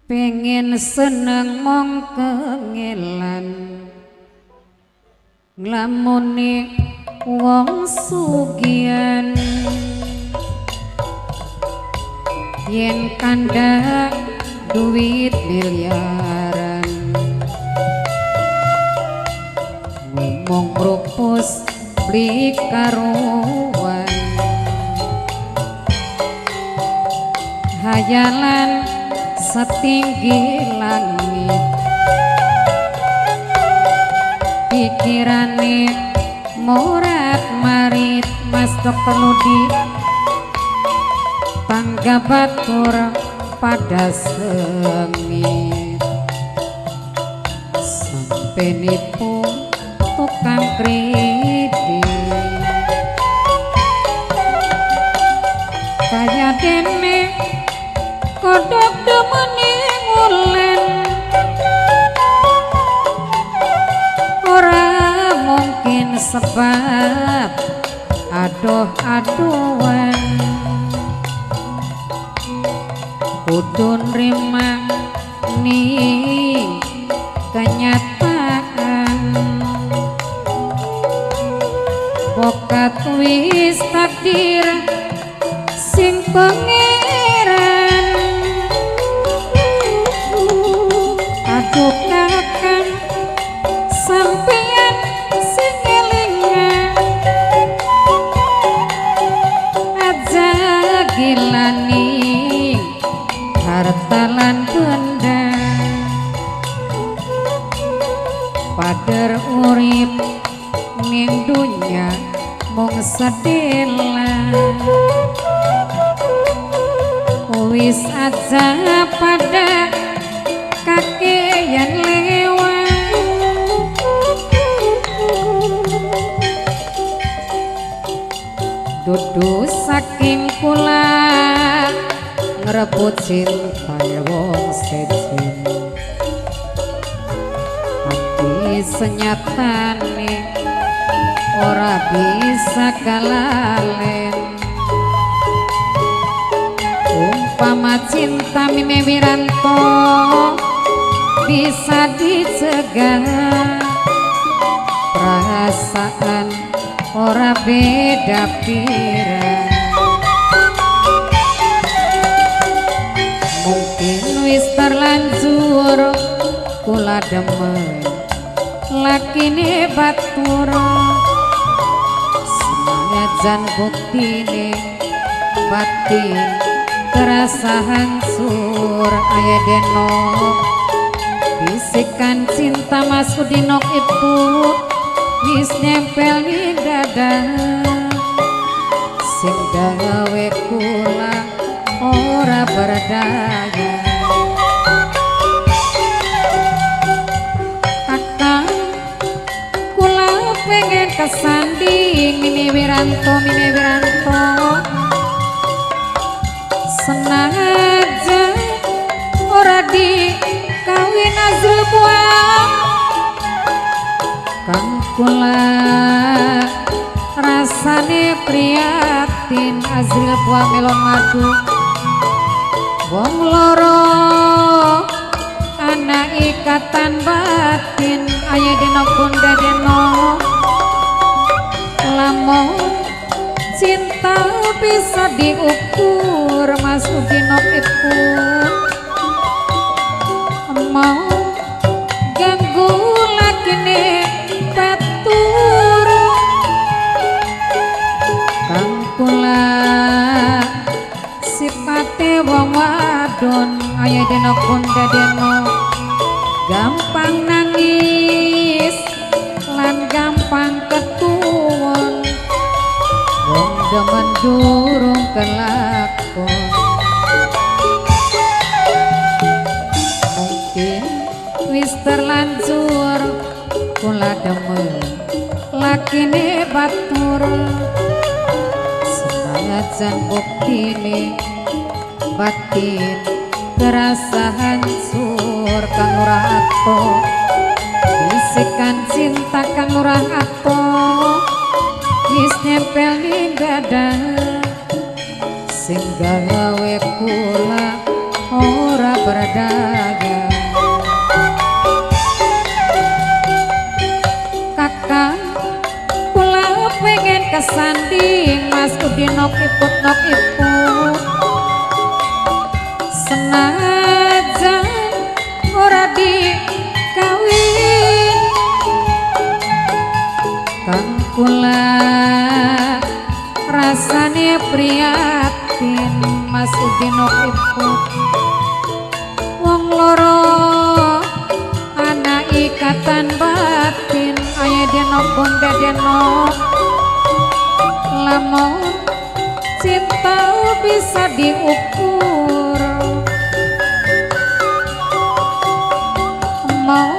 pengen seneng mong kengelan nglamune wong sugian yen kandha duit miliaran ngomong rupus beli karuan hayalan setinggi langit pikirane morat marit mas perlu di tangga batur pada sengit sampai nipu tukang kredit kaya dene kodok demeni ngulen ora mungkin sebab aduh-aduhan kudu nrima ning kenyataan bokat wis takdir sing pangeran aduh kakang sampeyan sing elingan aja gilani harta lan benda pader urip ning dunya mung sedela wis aja pada kakeyan lewat dudu saking kula ngrebut cinta wong secin hati senyatane ora bisa kalalen umpama cinta Mime Wiranto bisa dicegah perasaan ora beda pirang mungkin wis terlanjur kula demen lakine batur senajan buktine batin terasa hancur aya deno bisikan cinta Mas Udinok ibu wis nempel di dada sing gawe kula ora berdaya akang kula pengen kesanding Mime Wiranto senang aja ora di kawin azul buang kang kula rasane prihatin azril buah melon madu wong loro anak ikatan batin aya deno bunda deno lamun cinta bisa diukur Mas Udinok ibu mau ganggu lakine batur kang kula sipate wong wadon aya deno bunda deno gampang nangis lan gampang ketuwon wong demen durung kelakon mungkin wis terlanjur kula demen lakine batur senajan buktine batin terasa hancur kang ora ato bisikan cinta kang ora ato wis nempel ning dada sing gawe kula ora berdagang. Kakang kula pengen kesanding Mas Budi nok iput senajan ora dikawin kang kula rasane prihatin Mas Budi nok iput wong loro ana ikatan batin aya denok bonda denok lamun cinta bisa diukur mau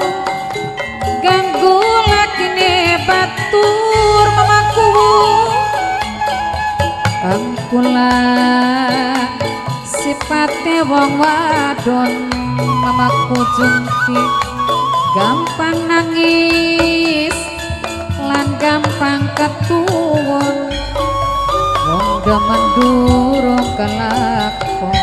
ganggu lakine batur mamaku kang kula sipate wong wadon mamaku jungki gampang nangis lan gampang ketuwon wong demen durung kelakon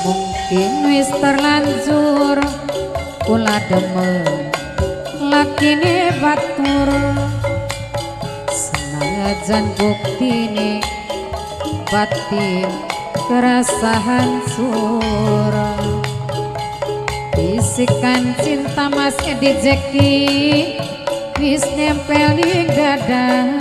mungkin wis terlanjur kula demen lakine batur senajan buktine batin kerasa hancur bisikan cinta Mas Edi Jeki wis nempel di dada